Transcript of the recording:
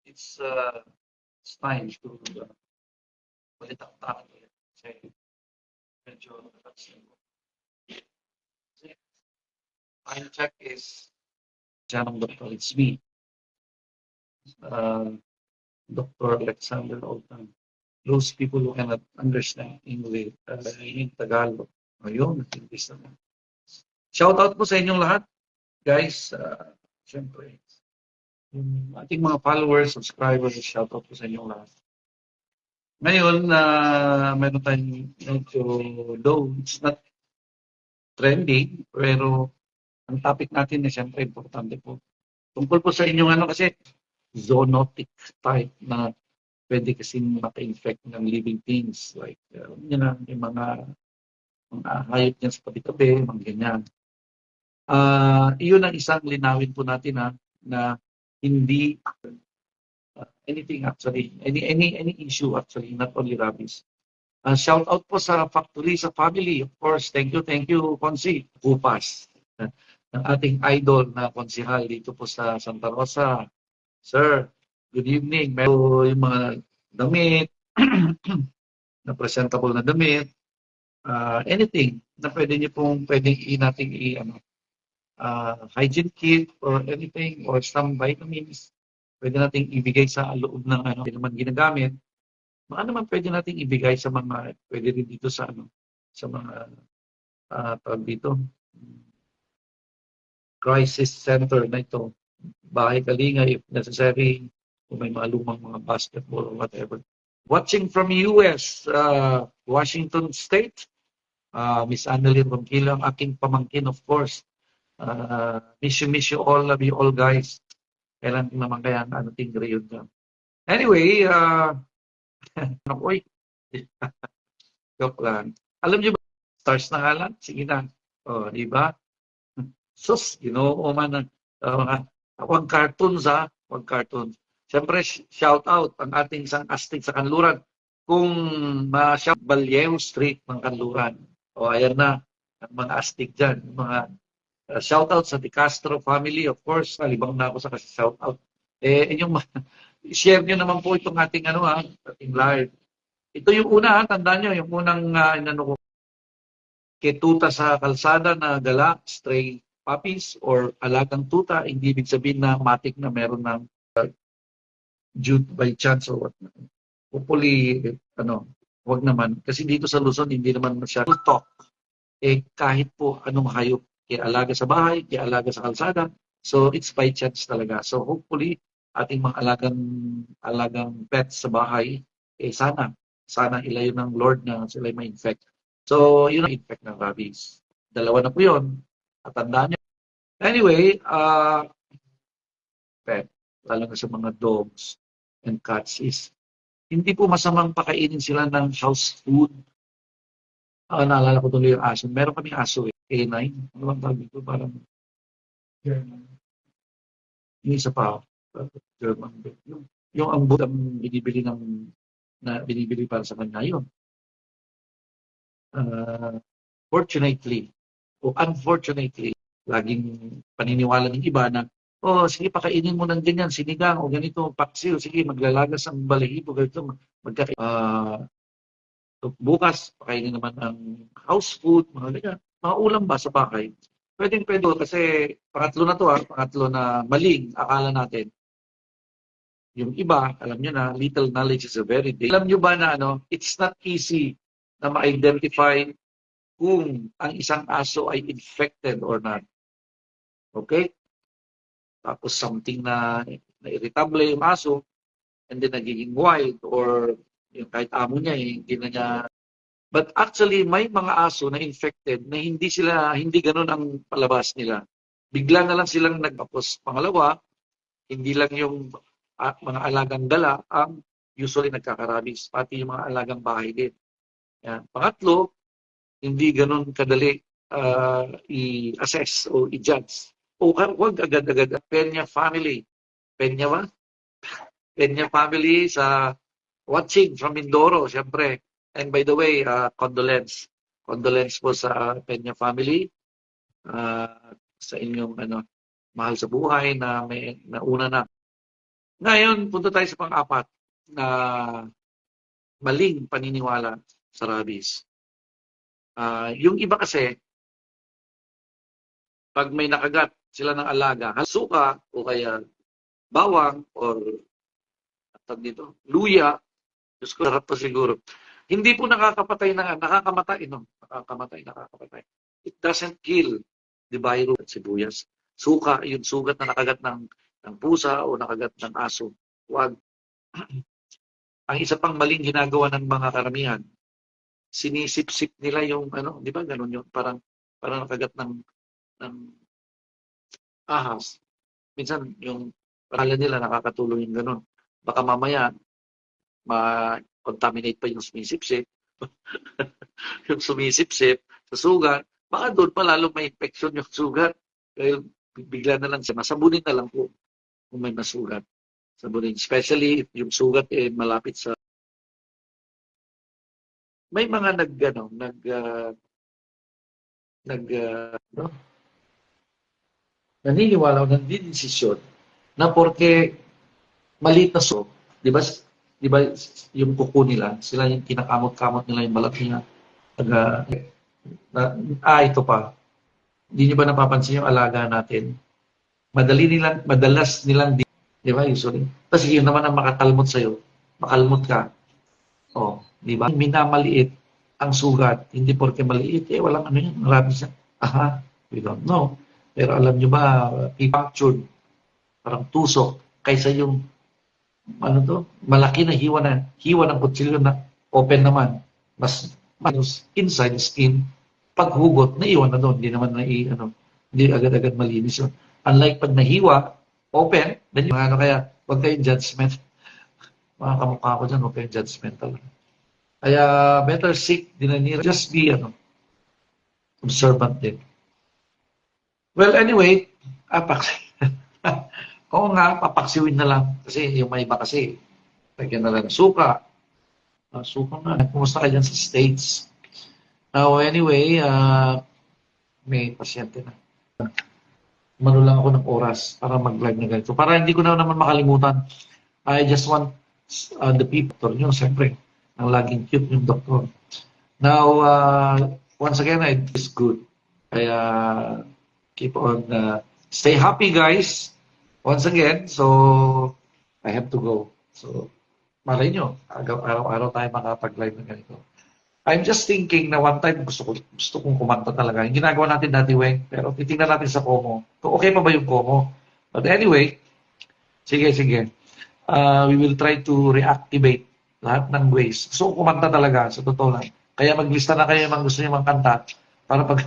it's time to balitaktakan ulit. Kasi medyo napansin ko. Final check is Janong Dr. It's me, Dr. Alexander Oltan. Those people who cannot understand English, in Tagalog. Ayun, English naman. Shout out po sa inyong lahat, guys. Siyempre, yung ating mga followers, subscribers, shout out po sa inyong lahat. Ngayon, meron tayong medyo, though it's not trending, pero ang topic natin na siyempre importante po. Tungkol po sa inyong ano kasi, zoonotic type na pwede kasing maka-infect ng living things. Like, yun na, yung mga hayop niyan sa tabi-tabi, mga ganyan. Iyon ang isang linawin po natin na hindi anything actually, any issue actually, not only rabies. Shout out po sa factory, sa family, of course. Thank you, Consi. Upas. Ng ating idol na konsihal dito po sa Santa Rosa. Sir, good evening. Meron yung mga damit, na presentable na damit, anything na pwede niyo pong pwedeng hygiene kit or anything or some vitamins pwede nating ibigay sa loob ng hindi naman ginagamit. Baka naman pwede nating ibigay sa mga pwede rin dito sa sa mga tawag dito crisis center na ito. Bahay Kalinga if necessary, kung may mga lumang mga basketball or whatever. Watching from US, Washington State, Miss Annalyn Ronquillo, ang aking pamangkin of course. Miss you all, love you all guys. Kailan naman kaya ting reunion ka. Anyway, oy, joke lang. Alam niyo ba, stars na nga lang? Sige na. Di ba? Sus, man ang cartoons wag cartoons. Siyempre, shout out ang ating isang astig sa Kanluran. Kung ma-shout Balyew Street ng Kanluran. Ayan na, ang mga astig dyan. Mga shout out sa De Castro family, of course. Libang na ako sa kasi shout out. Inyong share nyo naman po itong ating ating live. Ito yung una, tandaan nyo, yung unang ko kay tuta sa kalsada na gala, stray puppies or alagang tuta, hindi ibig sabihin na matik na meron ng due by chance or what. Hopefully, wag naman. Kasi dito sa Luzon, hindi naman masyadong talk. Kahit po anong hayop, kaya alaga sa bahay, kaya alaga sa kalsada. So, it's by chance talaga. So, hopefully, ating mga alagang pets sa bahay, sana ilayo ng Lord na sila ma-infect. So, yun ang infect ng rabies. Dalawa na po yun. At tandaan nyo. Anyway, pet, lalo na sa mga dogs and cats is, hindi po masamang pakainin sila ng house food. Naalala ko tuloy yung aso. Meron kaming aso K9. Ano bang tawag dito? Parang German. Yung isa pa, German. Yung ang binibili para sa kanya yun. Fortunately, o unfortunately, laging paniniwala ng iba na, sige, pakainin mo ng ganyan, sinigang, o ganito, paksiw, sige, maglalagas ang balahibo, ganito, bukas, pakainin naman ng house food, mga ulam ba sa bahay? Pwede kasi pangatlo na maling akala natin. Yung iba, alam nyo na, little knowledge is a very big. Alam nyo ba na it's not easy na ma-identify kung ang isang aso ay infected or not. Okay? Tapos something na irritable yung aso and then nagiging wild or yung kahit amo niya, hindi na niya. But actually, may mga aso na infected na hindi ganun ang palabas nila. Bigla na lang silang nagpapos. Pangalawa, hindi lang yung mga alagang dala ang usually nagkakarabis, pati yung mga alagang bahay din. Yan. Pangatlo, hindi ganun kadali i-assess o i-judge. Huwag agad-agad. Peña family. Peña ba? Peña family sa watching from Mindoro, siyempre. And by the way, condolence. Condolence po sa Peña family. Sa inyong mahal sa buhay na may nauna na. Ngayon, punta tayo sa pang-apat na maling paniniwala sa rabies. Yung iba kasi, pag may nakagat sila ng alaga, suka o kaya bawang or dito, luya, Diyos ko, sarap to siguro. Hindi po nakakamatay, no? Nakakamatay. It doesn't kill the virus at sibuyas. Suka, yung sugat na nakagat ng pusa o nakagat ng aso. Huwag. Ang isa pang maling ginagawa ng mga karamihan, sinisip-sip nila yung, di ba, ganun yun, parang nakagat ng ahas. Minsan, yung akala nila nakakatulong yung ganun. Baka mamaya, ma-contaminate pa yung sumisip-sip. Yung sumisip-sip sa sugat, baka doon pa lalo may infection yung sugat. Kaya bigla na lang siya. Masabunin na lang po kung may masugat. Sabunin. Especially if yung sugat malapit sa... May mga naniniwala o nagdidesisyon na porke maliit na di ba yung kuko nila, sila yung kinakamot-kamot nila yung balat niya. Ito pa. Hindi niyo ba napapansin yung alaga natin? Madalas nilang di ba, usually. Kasi yun naman ang makakalmot sa'yo. Makalmot ka. Di ba? Minamaliit ang sugat. Hindi porke maliit. Walang ano yan. Marami siya. We don't know. Pero alam nyo ba, punctured, parang tusok, kaysa yung malaki na hiwa ng kutsilyo na open naman, mas inside skin, paghugot, naiwan na doon, hindi agad-agad malinis yun. Unlike pag nahiwa, open, then yung kaya, huwag kayong judgment. Mga kamukha ko dyan, huwag kayong judgmental. Kaya, better seek dinanira, just be, observant din. Well, anyway, oo nga, papaksiwin na lang. Kasi yung may iba kasi, lagyan na lang suka. Suka nga. Kumusta ka dyan sa States? Now, anyway, may pasyente na. Mano lang ako ng oras para mag-live na ganito. Para hindi ko na naman makalimutan. I just want the people nyo, siyempre, ang laging cute yung doktor. Now, once again, it's good. Kaya, keep on, stay happy, guys. Once again, so I have to go. So, malay nyo, araw-araw tayo makapag-live na ganito. I'm just thinking na one time gusto kong kumanta talaga. Yung ginagawa natin dati, Weng, pero titingnan natin sa Como. Okay pa ba yung Como? But anyway, sige. We will try to reactivate lahat ng ways. Gusto kong kumanta talaga, sa totoo lang. Kaya maglista na kayo ng gusto nyo mga kanta para pag